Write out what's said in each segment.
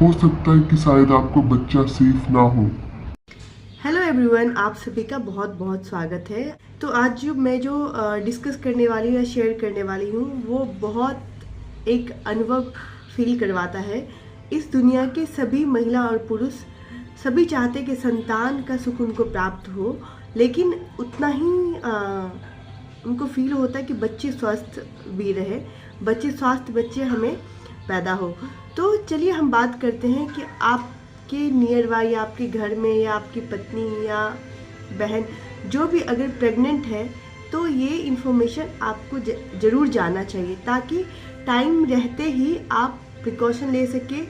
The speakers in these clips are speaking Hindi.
हो सकता है कि शायद आपको बच्चा सेफ ना हो। हेलो एवरीवन, आप सभी का बहुत बहुत स्वागत है। तो आज जो डिस्कस करने वाली हूँ या शेयर करने वाली हूँ वो बहुत एक अनुभव फील करवाता है। इस दुनिया के सभी महिला और पुरुष सभी चाहते हैं कि संतान का सुख उनको प्राप्त हो, लेकिन उतना ही उनको फील होता है कि बच्चे स्वस्थ भी रहे, स्वास्थ्य बच्चे हमें पैदा हो। तो चलिए हम बात करते हैं कि आपके नियर बाय या आपके घर में या आपकी पत्नी या बहन जो भी अगर प्रेग्नेंट है तो ये इन्फॉर्मेशन आपको ज़रूर जानना चाहिए, ताकि टाइम रहते ही आप प्रिकॉशन ले सके,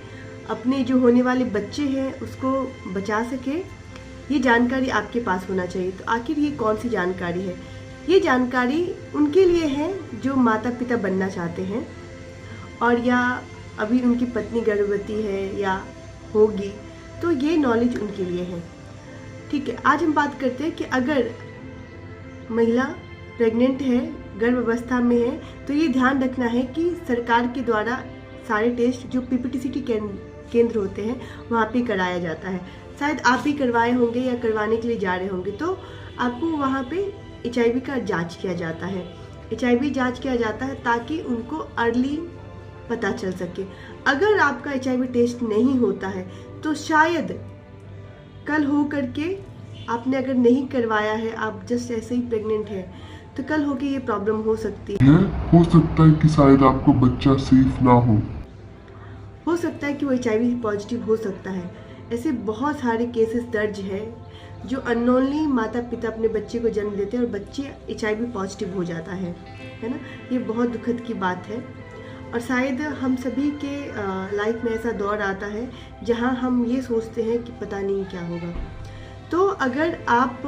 अपने जो होने वाले बच्चे हैं उसको बचा सके। ये जानकारी आपके पास होना चाहिए। तो आखिर ये कौन सी जानकारी है? ये जानकारी उनके लिए है जो माता पिता बनना चाहते हैं और या अभी उनकी पत्नी गर्भवती है या होगी, तो ये नॉलेज उनके लिए है। ठीक है, आज हम बात करते हैं कि अगर महिला प्रेग्नेंट है, गर्भावस्था में है, तो ये ध्यान रखना है कि सरकार के द्वारा सारे टेस्ट जो पीपीटीसीटी केंद्र होते हैं वहाँ पे कराया जाता है। शायद आप भी करवाए होंगे या करवाने के लिए जा रहे होंगे, तो आपको वहाँ पे HIV का जांच किया जाता है। HIV जांच किया जाता है ताकि उनको अर्ली पता चल सके। अगर आपका HIV टेस्ट नहीं होता है तो शायद कल हो करके आपने अगर नहीं करवाया है, आप जस्ट ऐसे ही प्रेग्नेंट है, तो कल होके ये प्रॉब्लम हो सकती है। हो सकता है कि शायद आपको बच्चा सेफ ना हो सकता है कि वो HIV पॉजिटिव हो सकता है। ऐसे बहुत सारे केसेस दर्ज है जो अननोनली माता पिता अपने बच्चे को जन्म देते हैं और बच्चे HIV पॉजिटिव हो जाता है ना। ये बहुत दुखद की बात है और शायद हम सभी के लाइफ में ऐसा दौर आता है जहां हम ये सोचते हैं कि पता नहीं क्या होगा। तो अगर आप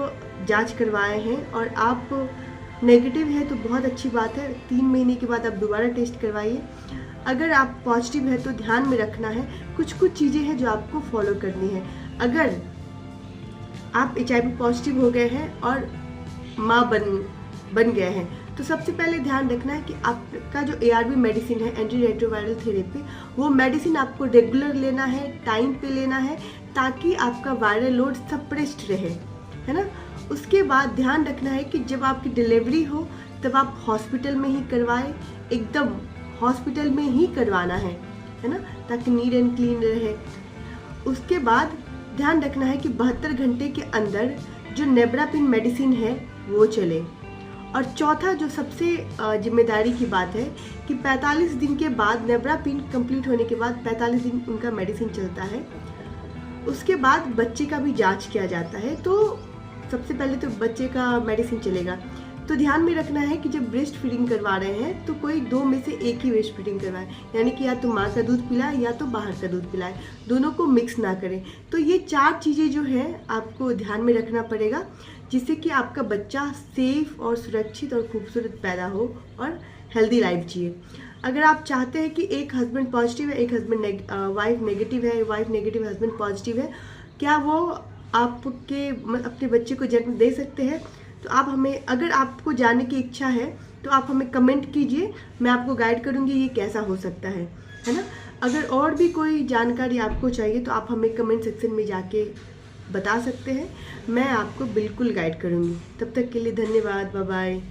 जांच करवाए हैं और आप नेगेटिव है तो बहुत अच्छी बात है। 3 महीने के बाद आप दोबारा टेस्ट करवाइए। अगर आप पॉजिटिव है तो ध्यान में रखना है, कुछ चीज़ें हैं जो आपको फॉलो करनी है। अगर आप HIV पॉजिटिव हो गए हैं और माँ बन गए हैं, तो सबसे पहले ध्यान रखना है कि आपका जो ARV मेडिसिन है, एंटी रेट्रोवायरल थेरेपी, वो मेडिसिन आपको रेगुलर लेना है, टाइम पे लेना है, ताकि आपका वायरल लोड सप्रेस्ड रहे, है ना। उसके बाद ध्यान रखना है कि जब आपकी डिलीवरी हो तब आप हॉस्पिटल में ही करवाएं, एकदम हॉस्पिटल में ही करवाना है ना, ताकि नीट एंड क्लीन रहे। उसके बाद ध्यान रखना है कि 72 घंटे के अंदर जो नेब्रापिन मेडिसिन है वो चले। और चौथा जो सबसे जिम्मेदारी की बात है कि 45 दिन के बाद, नेब्रापिन कंप्लीट होने के बाद 45 दिन उनका मेडिसिन चलता है। उसके बाद बच्चे का भी जांच किया जाता है। तो सबसे पहले तो बच्चे का मेडिसिन चलेगा। तो ध्यान में रखना है कि जब ब्रेस्ट फीडिंग करवा रहे हैं तो कोई 2 में से एक ही ब्रेस्ट फीडिंग करवाएं, यानी कि या तो माँ का दूध पिलाए या तो बाहर का दूध पिलाए, दोनों को मिक्स ना करें। तो ये 4 चीज़ें जो है आपको ध्यान में रखना पड़ेगा, जिससे कि आपका बच्चा सेफ और सुरक्षित और खूबसूरत पैदा हो और हेल्दी लाइफ जिए। अगर आप चाहते हैं कि एक हस्बैंड पॉजिटिव है, एक हस्बैंड वाइफ नेगेटिव है, वाइफ नेगेटिव हस्बैंड पॉजिटिव है, क्या वो आपके अपने बच्चे को जन्म दे सकते हैं? तो आप हमें, अगर आपको जानने की इच्छा है तो आप हमें कमेंट कीजिए, मैं आपको गाइड करूँगी ये कैसा हो सकता है ना। अगर और भी कोई जानकारी आपको चाहिए तो आप हमें कमेंट सेक्शन में जाके बता सकते हैं, मैं आपको बिल्कुल गाइड करूँगी। तब तक के लिए धन्यवाद, बाय बाय।